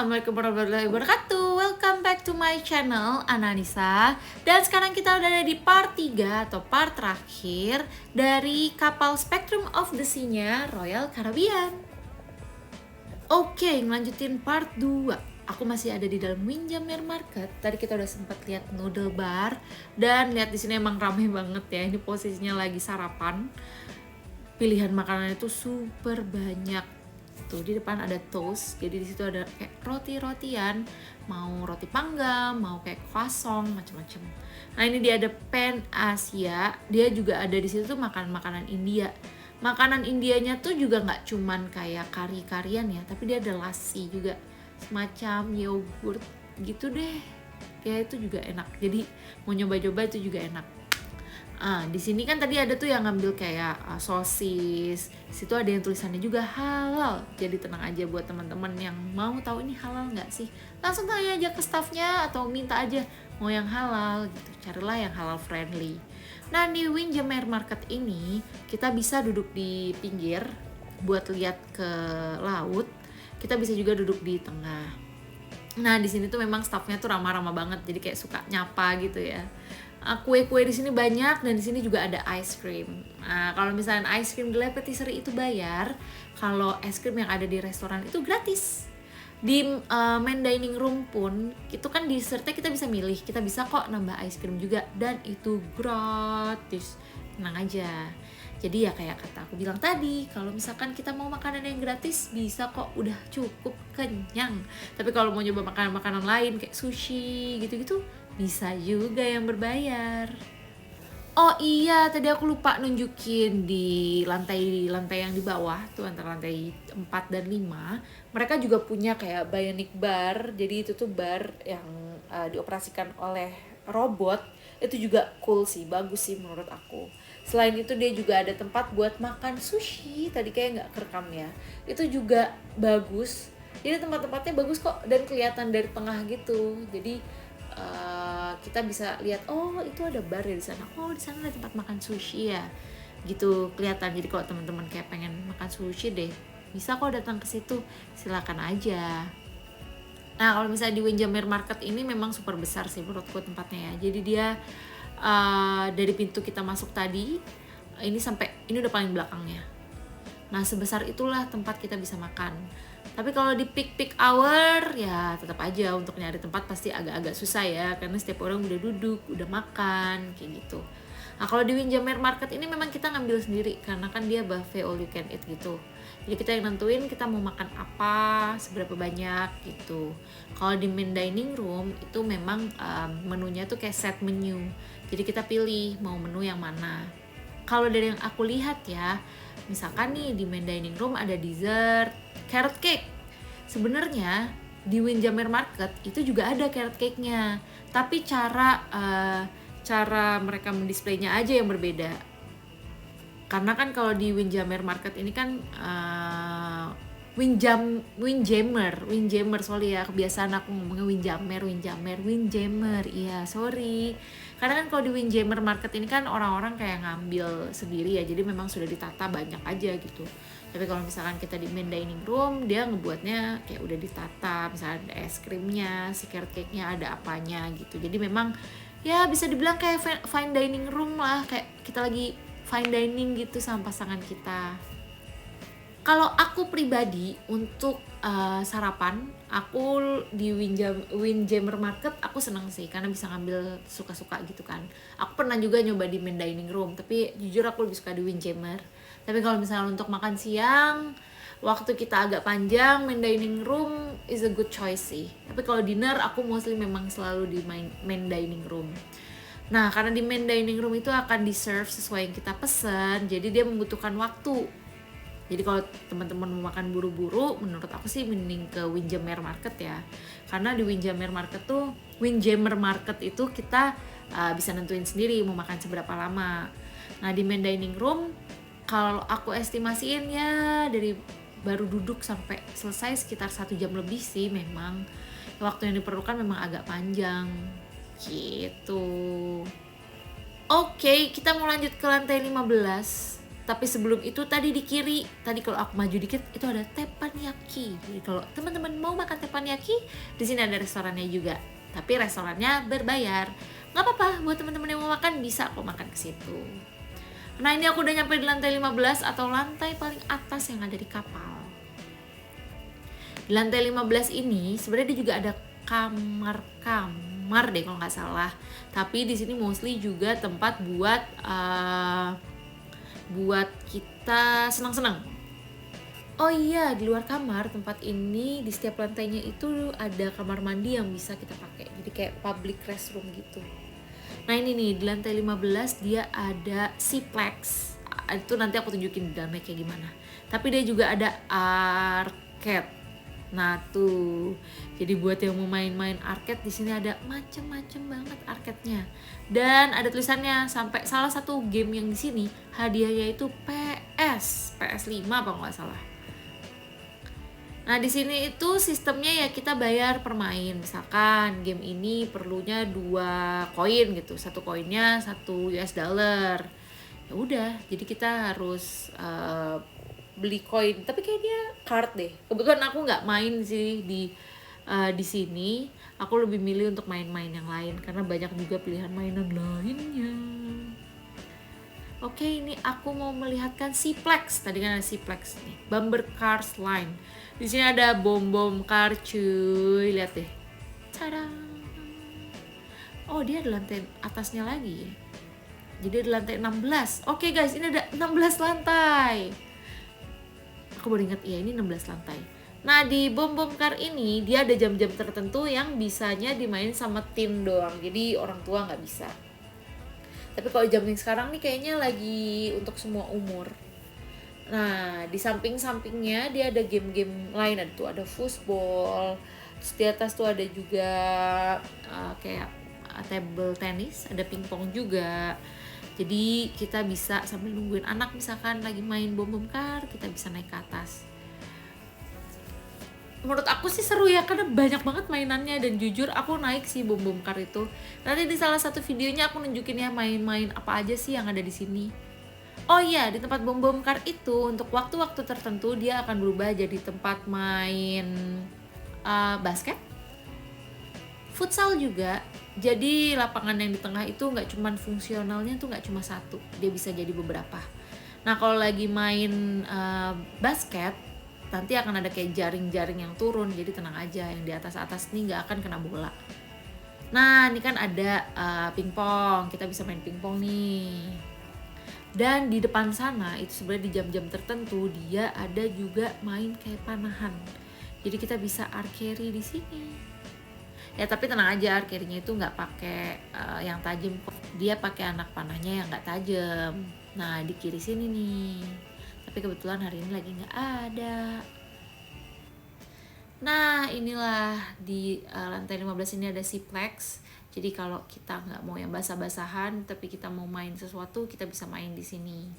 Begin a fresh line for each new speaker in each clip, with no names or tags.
Assalamualaikum warahmatullahi wabarakatuh. Welcome back to my channel Ananisa. Dan sekarang kita udah ada di part 3 atau part terakhir dari kapal Spectrum of the Sea-nya Royal Caribbean. Oke, ngelanjutin part 2. Aku masih ada di dalam Windjammer Market. Tadi kita udah sempat lihat noodle bar dan lihat di sini emang ramai banget ya. Ini posisinya lagi sarapan. Pilihan makanan itu super banyak. Tuh di depan ada toast, jadi di situ ada kayak roti-rotian, mau roti panggang, mau kayak croissant, macam-macam. Nah ini dia ada Pan Asia, dia juga ada di situ tuh makanan-makanan India. Makanan Indianya tuh juga nggak cuman kayak kari-karian ya, tapi dia ada lassi juga, semacam yogurt gitu deh. Kayak itu juga enak. Jadi mau nyoba-coba itu juga enak. Di sini kan tadi ada tuh yang ngambil kayak sosis. Situ ada yang tulisannya juga halal. Jadi tenang aja buat teman-teman yang mau tahu ini halal nggak sih. Langsung tanya aja ke staffnya atau minta aja mau yang halal gitu. Carilah yang halal friendly. Nah di Windjammer Market ini kita bisa duduk di pinggir buat lihat ke laut. Kita bisa juga duduk di tengah. Nah di sini tuh memang staffnya tuh ramah-ramah banget. Jadi kayak suka nyapa gitu ya. Kue-kue di sini banyak dan di sini juga ada ice cream. Nah, kalau misalnya ice cream di Le Patisserie itu bayar, kalau es krim yang ada di restoran itu gratis. Di main dining room pun itu kan dessertnya kita bisa milih, kita bisa kok nambah ice cream juga dan itu gratis. Tenang aja. Jadi ya kayak kata aku bilang tadi, kalau misalkan kita mau makanan yang gratis bisa kok, udah cukup kenyang. Tapi kalau mau nyoba makanan-makanan lain kayak sushi gitu-gitu bisa juga yang berbayar. Oh iya, tadi aku lupa nunjukin di lantai yang di bawah tuh antara lantai 4 dan 5. Mereka juga punya kayak bionic bar. Jadi itu tuh bar yang dioperasikan oleh robot. Itu juga cool sih, bagus sih menurut aku. Selain itu dia juga ada tempat buat makan sushi. Tadi kayak nggak kerekam ya. Itu juga bagus. Jadi tempat-tempatnya bagus kok dan kelihatan dari tengah gitu. Jadi kita bisa lihat, oh itu ada bar ya di sana, oh di sana ada tempat makan sushi ya, gitu kelihatan. Jadi kalau teman-teman kayak pengen makan sushi deh, bisa kok datang ke situ, silakan aja. Nah kalau misalnya di Windjammer Market ini memang super besar sih menurutku tempatnya ya. Jadi dia dari pintu kita masuk tadi, ini sampai ini udah paling belakangnya. Nah sebesar itulah tempat kita bisa makan. Tapi kalau di peak hour ya tetap aja untuk nyari tempat pasti agak-agak susah ya, karena setiap orang udah duduk, udah makan kayak gitu. Nah kalau di Windjammer Market ini memang kita ngambil sendiri karena kan dia buffet all you can eat gitu. Jadi kita yang nentuin kita mau makan apa, seberapa banyak gitu. Kalau di main dining room itu memang menunya tuh kayak set menu. Jadi kita pilih mau menu yang mana. Kalau dari yang aku lihat ya, misalkan nih di main dining room ada dessert, carrot cake. Sebenarnya di Windjammer Market itu juga ada carrot cake-nya, tapi cara mereka mendisplaynya aja yang berbeda. Karena kan kalau di Windjammer Market ini kan Windjammer, sorry ya, kebiasaan aku ngomongnya Windjammer, iya sorry. Karena kan kalau di Windjammer Market ini kan orang-orang kayak ngambil sendiri ya, jadi memang sudah ditata banyak aja gitu. Tapi kalau misalkan kita di main dining room, dia ngebuatnya kayak udah ditata, misalnya ada es krimnya, si carrot cake-nya ada apanya gitu. Jadi memang ya bisa dibilang kayak fine dining room lah, kayak kita lagi fine dining gitu sama pasangan kita. Kalau aku pribadi untuk sarapan, aku di Windjammer Market aku seneng sih karena bisa ngambil suka-suka gitu kan. Aku pernah juga nyoba di main dining room, tapi jujur aku lebih suka di Windjammer. Tapi kalau misalnya untuk makan siang, waktu kita agak panjang, main dining room is a good choice sih. Tapi kalau dinner aku mostly memang selalu di main dining room. Nah karena di main dining room itu akan di-serve sesuai yang kita pesen, jadi dia membutuhkan waktu. Jadi kalau teman-teman mau makan buru-buru, menurut aku sih mending ke Windjammer Market ya. Karena di Windjammer Market itu kita bisa nentuin sendiri mau makan seberapa lama. Nah di main dining room, kalau aku estimasiin ya dari baru duduk sampai selesai sekitar 1 jam lebih sih memang. Waktu yang diperlukan memang agak panjang gitu. Oke, kita mau lanjut ke lantai 15. Tapi sebelum itu tadi di kiri, tadi kalau aku maju dikit itu ada teppanyaki. Jadi kalau teman-teman mau makan teppanyaki, di sini ada restorannya juga. Tapi restorannya berbayar. Nggak apa-apa, buat teman-teman yang mau makan bisa kok makan ke situ. Nah, ini aku udah nyampe di lantai 15 atau lantai paling atas yang ada di kapal. Di lantai 15 ini sebenarnya dia juga ada kamar deh kalau nggak salah. Tapi di sini mostly juga tempat buat kita senang-senang. Oh iya, di luar kamar tempat ini di setiap lantainya itu ada kamar mandi yang bisa kita pakai. Jadi kayak public restroom gitu. Nah ini nih di lantai 15 dia ada Ciplex. Itu nanti aku tunjukin di dalamnya kayak gimana. Tapi dia juga ada arcade. Nah tuh, jadi buat yang mau main-main arcade di sini ada macem-macem banget arcade-nya. Dan ada tulisannya sampai salah satu game yang di sini hadiahnya itu PS5 apa nggak salah. Nah di sini itu sistemnya ya kita bayar per main. Misalkan game ini perlunya 2 koin gitu, satu koinnya $1. Ya udah, jadi kita harus beli koin, tapi kayak dia card deh. Kebetulan aku nggak main sih di sini. Aku lebih milih untuk main-main yang lain karena banyak juga pilihan mainan lainnya. Oke, ini aku mau melihatkan Ciplex. Tadi kan ada Ciplex nih, Bumper Cars Line. Di sini ada bom car cuy, lihat deh. Tada. Oh, dia ada lantai atasnya lagi ya. Jadi ada lantai 16. Oke guys, ini ada 16 lantai. Aku baru ingat, iya ini 16 lantai. Nah di bom car ini dia ada jam-jam tertentu yang bisanya dimain sama teen doang. Jadi orang tua nggak bisa. Tapi kalau jam yang sekarang nih kayaknya lagi untuk semua umur. Nah di samping-sampingnya dia ada game-game lain. Ada foosball. Terus di atas tuh ada juga kayak table tennis. Ada pingpong juga. Jadi kita bisa sambil nungguin anak misalkan lagi main bom car, kita bisa naik ke atas. Menurut aku sih seru ya karena banyak banget mainannya dan jujur aku naik sih bom car itu. Nanti di salah satu videonya aku nunjukin ya main-main apa aja sih yang ada di sini. Oh iya, di tempat bom car itu untuk waktu-waktu tertentu dia akan berubah jadi tempat main basket, futsal juga. Jadi lapangan yang di tengah itu nggak cuman fungsionalnya tuh nggak cuma satu, dia bisa jadi beberapa. Nah kalau lagi main basket nanti akan ada kayak jaring-jaring yang turun, jadi tenang aja yang di atas nih nggak akan kena bola. Nah ini kan ada pingpong, kita bisa main pingpong nih. Dan di depan sana itu sebenarnya di jam-jam tertentu dia ada juga main kayak panahan, jadi kita bisa archery di sini. Ya tapi tenang aja, archery-nya itu nggak pakai yang tajam, dia pakai anak panahnya yang nggak tajam. Nah di kiri sini nih, tapi kebetulan hari ini lagi nggak ada. Nah inilah di lantai 15 ini ada Ciplex. Jadi kalau kita nggak mau yang basah-basahan, tapi kita mau main sesuatu, kita bisa main di sini.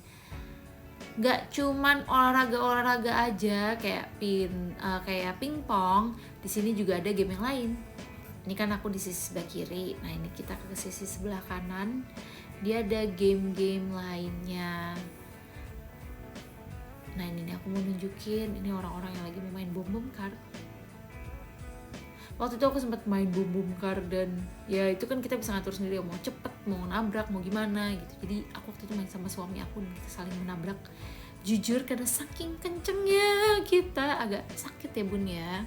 Nggak cuman olahraga aja kayak pingpong, di sini juga ada game yang lain. Ini kan aku di sisi sebelah kiri, nah ini kita ke sisi sebelah kanan, dia ada game-game lainnya. Nah ini aku mau nunjukin, ini orang-orang yang lagi mau main bom car. Waktu itu aku sempat main bom car dan ya itu kan kita bisa ngatur sendiri mau cepet, mau nabrak, mau gimana gitu. Jadi aku waktu itu main sama suami aku dan kita saling menabrak. Jujur karena saking kencengnya kita agak sakit ya bun ya.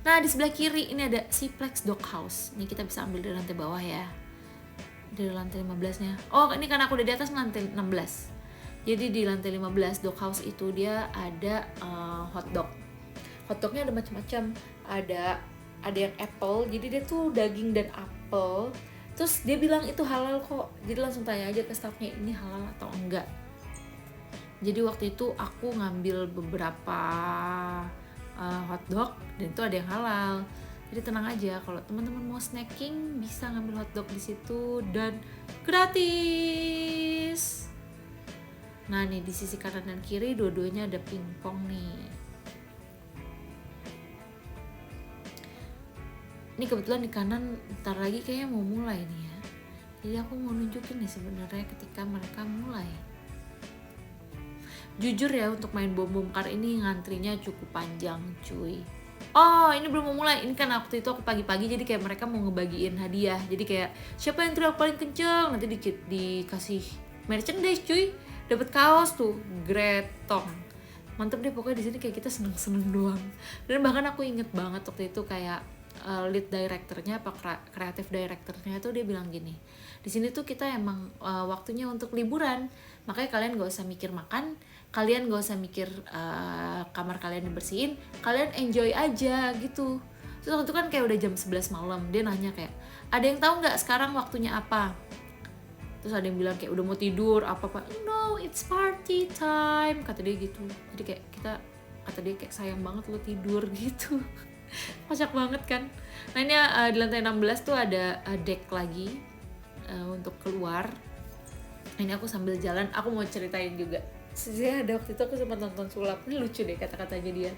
Nah di sebelah kiri ini ada Ciplex Doghouse. Ini kita bisa ambil dari lantai bawah ya, dari lantai 15 nya. Oh ini karena aku udah di atas lantai 16. Jadi di lantai 15 Doghouse itu dia ada hotdog. Hotdognya ada macam-macam. Ada yang apple, jadi dia tuh daging dan apel. Terus dia bilang itu halal kok. Jadi langsung tanya aja ke staffnya ini halal atau enggak. Jadi waktu itu aku ngambil beberapa hotdog dan itu ada yang halal. Jadi tenang aja, kalau teman-teman mau snacking bisa ngambil hotdog di situ dan gratis. Nah nih di sisi kanan dan kiri dua-duanya ada pingpong nih. Ini kebetulan di kanan ntar lagi kayaknya mau mulai nih ya. Jadi aku mau nunjukin nih sebenarnya ketika mereka mulai. Jujur ya, untuk main bom bom kar ini ngantrinya cukup panjang cuy. Oh, ini belum mau mulai. Ini kan waktu itu aku pagi-pagi, jadi kayak mereka mau ngebagiin hadiah. Jadi kayak siapa yang teriak paling kenceng nanti dikasih merchandise cuy. Dapat kaos tuh, Gretong. Mantep deh pokoknya di sini kayak kita seneng-seneng doang. Dan bahkan aku inget banget waktu itu kayak lead directornya apa kreatif directornya tuh dia bilang gini, di sini tuh kita emang waktunya untuk liburan, makanya kalian gak usah mikir makan, kalian gak usah mikir kamar kalian dibersihin, kalian enjoy aja gitu. Terus waktu itu kan kayak udah jam 11 malam, dia nanya kayak, ada yang tahu nggak sekarang waktunya apa? Terus ada yang bilang kayak udah mau tidur apa no, it's party time, kata dia gitu. Jadi kayak kata dia kayak sayang banget lo tidur gitu. Kocak banget kan. Nah ini di lantai 16 tuh ada deck lagi untuk keluar. Ini aku sambil jalan, aku mau ceritain juga. Sebenarnya ada waktu itu aku sempat nonton sulap, ini lucu deh kata-katanya dia.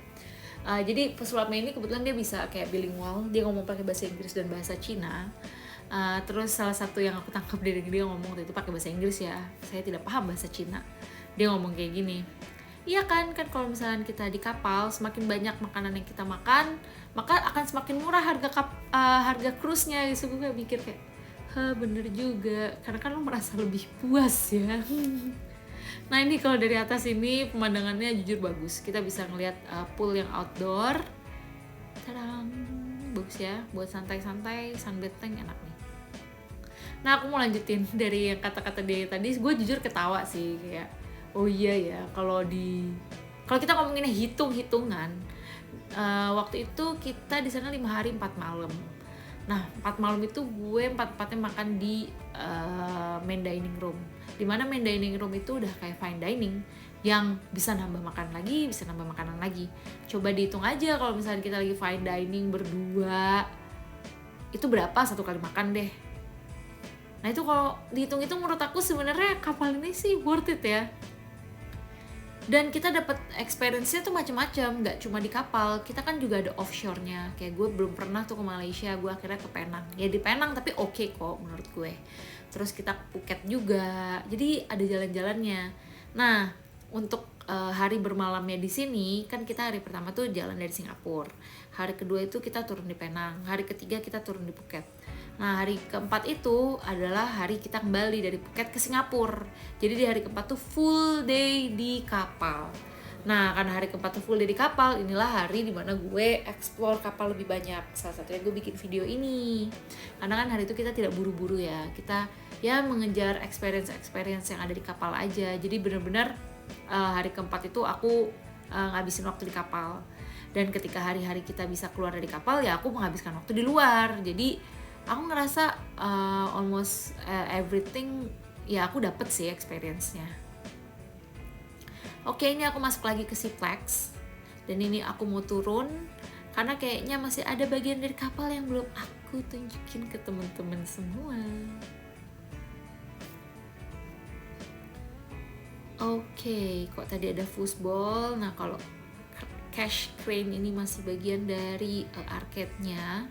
Jadi pesulapnya ini kebetulan dia bisa kayak bilingual, dia ngomong pakai bahasa Inggris dan bahasa Cina. Terus salah satu yang aku tangkap dari dia ngomong waktu itu pakai bahasa Inggris ya, saya tidak paham bahasa Cina. Dia ngomong kayak gini, iya kan kalau misalnya kita di kapal, semakin banyak makanan yang kita makan, maka akan semakin murah harga cruise-nya. Gitu gue mikir kayak, bener juga, karena kan lo merasa lebih puas ya. Nah ini kalau dari atas ini pemandangannya jujur bagus, kita bisa ngeliat pool yang outdoor. Tadang, bagus ya, buat santai-santai, sunbath tank enak nih. Nah aku mau lanjutin dari yang kata-kata dia tadi, gue jujur ketawa sih kayak, oh iya ya, kalau kita ngomonginnya hitung-hitungan, waktu itu kita di sana 5 hari 4 malam. Nah 4 malam itu gue 4-4nya makan di main dining room. Dimana main dining room itu udah kayak fine dining yang bisa nambah makan lagi, bisa nambah makanan lagi. Coba dihitung aja kalau misalnya kita lagi fine dining berdua, itu berapa satu kali makan deh. Nah itu kalau dihitung-hitung menurut aku sebenarnya kapal ini sih worth it ya. Dan kita dapat experience-nya tuh macam-macam, nggak cuma di kapal, kita kan juga ada offshore-nya. Kayak gue belum pernah tuh ke Malaysia, gue akhirnya ke Penang. Ya di Penang tapi oke kok menurut gue. Terus kita ke Phuket juga, jadi ada jalan-jalannya. Nah untuk hari bermalamnya di sini kan kita hari pertama tuh jalan dari Singapura, hari kedua itu kita turun di Penang, hari ketiga kita turun di Phuket. Nah hari keempat itu adalah hari kita kembali dari Phuket ke Singapura. Jadi di hari keempat tuh full day di kapal. Nah karena hari keempat tuh full day di kapal, inilah hari dimana gue explore kapal lebih banyak. Salah satunya gue bikin video ini, karena kan hari itu kita tidak buru-buru ya, kita ya mengejar experience yang ada di kapal aja. Jadi benar-benar hari keempat itu aku ngabisin waktu di kapal. Dan ketika hari-hari kita bisa keluar dari kapal, ya aku menghabiskan waktu di luar. Jadi aku ngerasa almost everything ya aku dapet sih experience-nya. Oke, ini aku masuk lagi ke SeaPlex. Dan ini aku mau turun karena kayaknya masih ada bagian dari kapal yang belum aku tunjukin ke teman-teman semua. Oke, kok tadi ada foosball. Nah kalau cash crane ini masih bagian dari arcade-nya.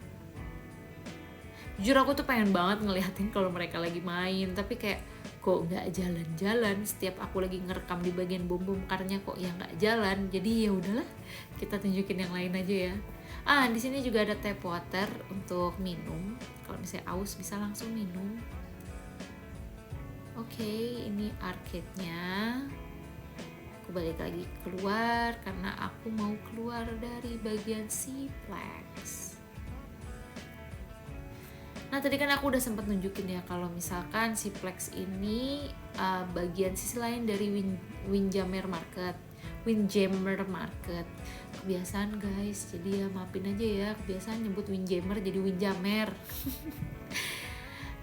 Jujur aku tuh pengen banget ngeliatin kalau mereka lagi main, tapi kayak kok nggak jalan-jalan. Setiap aku lagi ngerekam di bagian bom-bom karnya kok ya nggak jalan. Jadi ya udahlah, kita tunjukin yang lain aja ya. Di sini juga ada tap water untuk minum. Kalau misalnya aus bisa langsung minum. Oke, ini arcade-nya. Aku balik lagi keluar karena aku mau keluar dari bagian SeaPlex. Nah tadi kan aku udah sempat nunjukin ya kalau misalkan SeaPlex ini bagian sisi lain dari Windjammer Market. Kebiasaan guys, jadi ya maafin aja ya, kebiasaan nyebut Windjammer jadi Windjammer.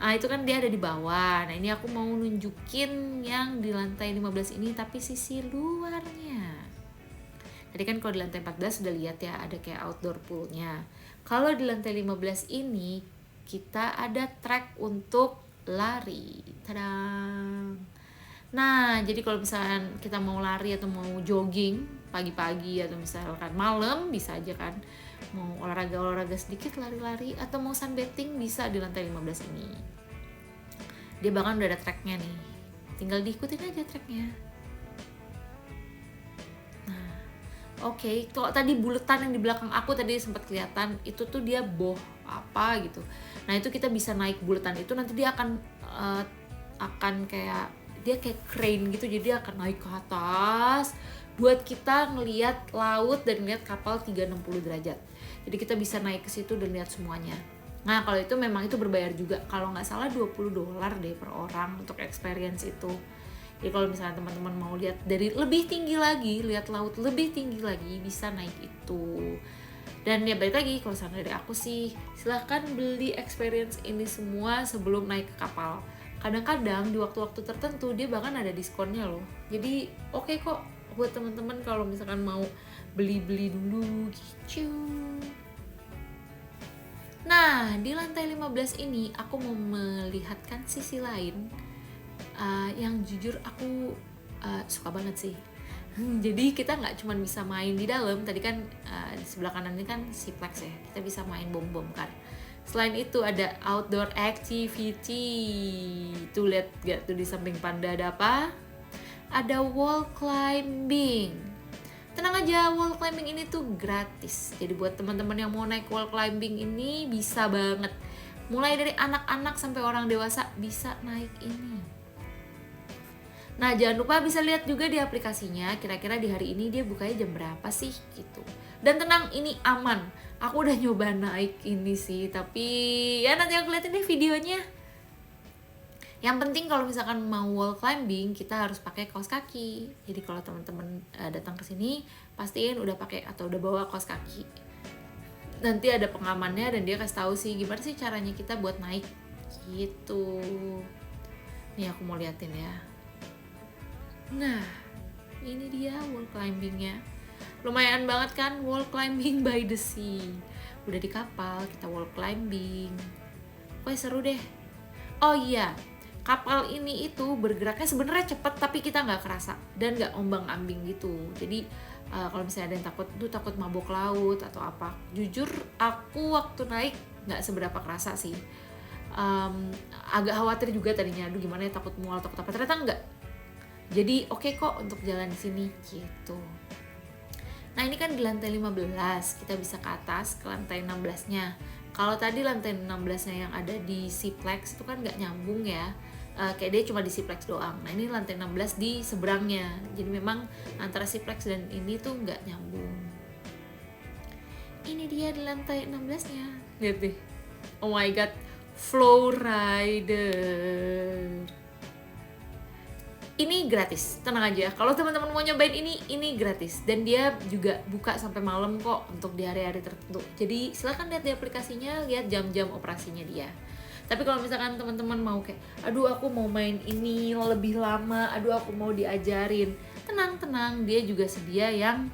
Itu kan dia ada di bawah. Nah ini aku mau nunjukin yang di lantai 15 ini tapi sisi luarnya. Tadi kan kalau di lantai 14 sudah lihat ya ada kayak outdoor poolnya. Kalau di lantai 15 ini kita ada track untuk lari. Tadang. Nah, jadi kalau misalnya kita mau lari atau mau jogging pagi-pagi atau misalkan malam bisa aja kan. Mau olahraga sedikit lari-lari atau mau sunbathing bisa di lantai 15 ini. Dia bahkan udah ada tracknya nih, tinggal diikutin aja tracknya. Nah, oke, kalau tadi buletan yang di belakang aku tadi sempat kelihatan, itu tuh dia boh apa gitu. Nah itu kita bisa naik buletan itu, nanti dia akan kayak dia kayak crane gitu, jadi dia akan naik ke atas buat kita ngelihat laut dan ngelihat kapal 360 derajat. Jadi kita bisa naik ke situ dan lihat semuanya. Nah kalau itu memang itu berbayar juga, kalau nggak salah $20 deh per orang untuk experience itu. Jadi kalau misalnya teman-teman mau lihat dari lebih tinggi lagi, lihat laut lebih tinggi lagi, bisa naik itu. Dan ya balik lagi, kalau saran dari aku sih silahkan beli experience ini semua sebelum naik ke kapal. Kadang-kadang di waktu-waktu tertentu dia bahkan ada diskonnya loh. Jadi oke kok buat teman-teman kalau misalkan mau beli-beli dulu gitu. Nah di lantai 15 ini aku mau melihatkan sisi lain yang jujur aku suka banget sih. Jadi kita nggak cuma bisa main di dalam, tadi kan di sebelah kanan ini kan Seaplex ya, kita bisa main bom-bom kan. Selain itu ada outdoor activity. Tuh lihat gak tuh di samping panda ada apa? Ada wall climbing. Tenang aja, wall climbing ini tuh gratis. Jadi buat teman-teman yang mau naik wall climbing ini bisa banget. Mulai dari anak-anak sampai orang dewasa bisa naik ini. Nah jangan lupa bisa lihat juga di aplikasinya kira-kira di hari ini dia bukanya jam berapa sih gitu. Dan tenang, ini aman. Aku udah nyoba naik ini sih, tapi ya nanti aku liatin deh videonya. Yang penting kalau misalkan mau wall climbing kita harus pakai kaos kaki. Jadi kalau teman-teman datang ke sini pastiin udah pakai atau udah bawa kaos kaki. Nanti ada pengamannya dan dia kasih tahu sih gimana sih caranya kita buat naik gitu. Nih aku mau liatin ya. Nah, ini dia wall climbingnya. Lumayan banget kan wall climbing by the sea. Udah di kapal kita wall climbing. Pokoknya seru deh. Oh iya, kapal ini itu bergeraknya sebenarnya cepet tapi kita nggak kerasa dan nggak ombang-ambing gitu. Jadi kalau misalnya ada yang takut mabok laut atau apa, jujur aku waktu naik nggak seberapa kerasa sih. Agak khawatir juga tadinya, aduh gimana ya, takut mual takut apa, ternyata nggak. Jadi oke kok untuk jalan di sini gitu. Nah ini kan di lantai 15, kita bisa ke atas ke lantai 16-nya. Kalau tadi lantai 16-nya yang ada di Seaplex itu kan nggak nyambung ya. Kayak dia cuma di Seaplex doang. Nah ini lantai 16 di seberangnya. Jadi memang antara Seaplex dan ini tuh nggak nyambung. Ini dia di lantai 16-nya. Lihat deh. Oh my god, Flow Rider. Ini gratis, tenang aja. Kalau teman-teman mau nyobain ini gratis. Dan dia juga buka sampai malam kok untuk di hari-hari tertentu. Jadi silahkan lihat di aplikasinya, lihat jam-jam operasinya dia. Tapi kalau misalkan teman-teman mau kayak, aduh aku mau main ini lebih lama, aduh aku mau diajarin, tenang, dia juga sedia yang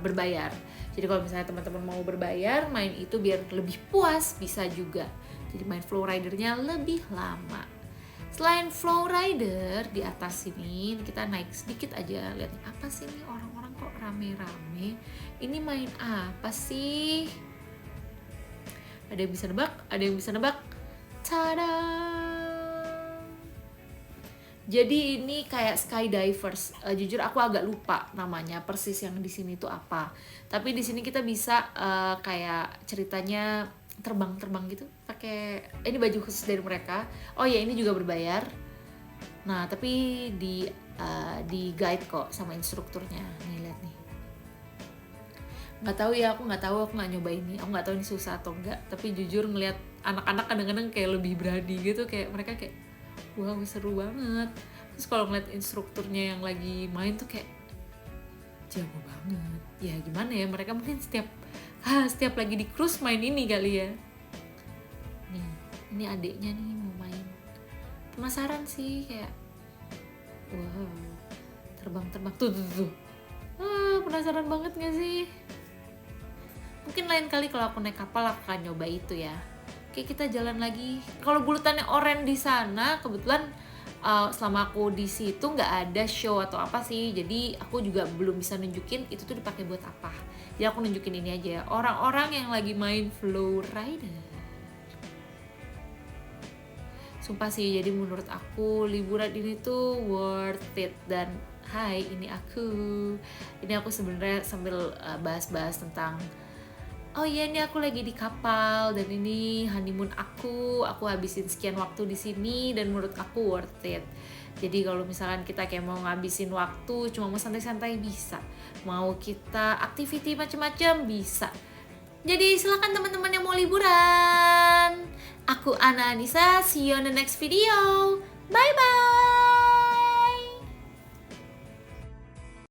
berbayar. Jadi kalau misalnya teman-teman mau berbayar, main itu biar lebih puas, bisa juga. Jadi main Flow Rider-nya lebih lama. Selain Flow Rider, di atas sini kita naik sedikit aja. Lihat nih, apa sih nih orang-orang kok rame-rame? Ini main apa sih? Ada yang bisa nebak? Tada! Jadi ini kayak skydivers. Jujur aku agak lupa namanya persis yang di sini tuh apa. Tapi di sini kita bisa kayak ceritanya terbang gitu, pakai ini baju khusus dari mereka. Oh ya, ini juga berbayar. Nah tapi di guide kok sama instrukturnya. Nih lihat nih. Nggak tahu ya, aku nggak nyoba ini. Aku nggak tahu ini susah atau enggak. Tapi jujur ngelihat anak-anak kadang-kadang kayak lebih berani gitu, kayak mereka kayak wow seru banget. Terus kalau ngeliat instrukturnya yang lagi main tuh kayak jago banget. Ya gimana ya, mereka mungkin setiap lagi di cruise main ini kali ya. Nih, ini adiknya nih mau main. Penasaran sih kayak wow, terbang tuh. Penasaran banget gak sih? Mungkin lain kali kalau aku naik kapal aku akan nyoba itu ya. Oke, kita jalan lagi. Kalau bulutannya oranye di sana, kebetulan selama aku di situ nggak ada show atau apa sih, jadi aku juga belum bisa nunjukin itu tuh dipakai buat apa. Jadi aku nunjukin ini aja ya, orang-orang yang lagi main Flow Rider. Sumpah sih, jadi menurut aku liburan ini tuh worth it. Dan hai, ini aku sebenarnya sambil bahas-bahas tentang, oh iya, ini aku lagi di kapal dan ini honeymoon aku habisin sekian waktu di sini dan menurut aku worth it. Jadi kalau misalkan kita kayak mau ngabisin waktu cuma mau santai-santai bisa, mau kita activity macam-macam bisa. Jadi silakan teman-teman yang mau liburan. Aku Ana Anissa, see you on the next video. Bye bye.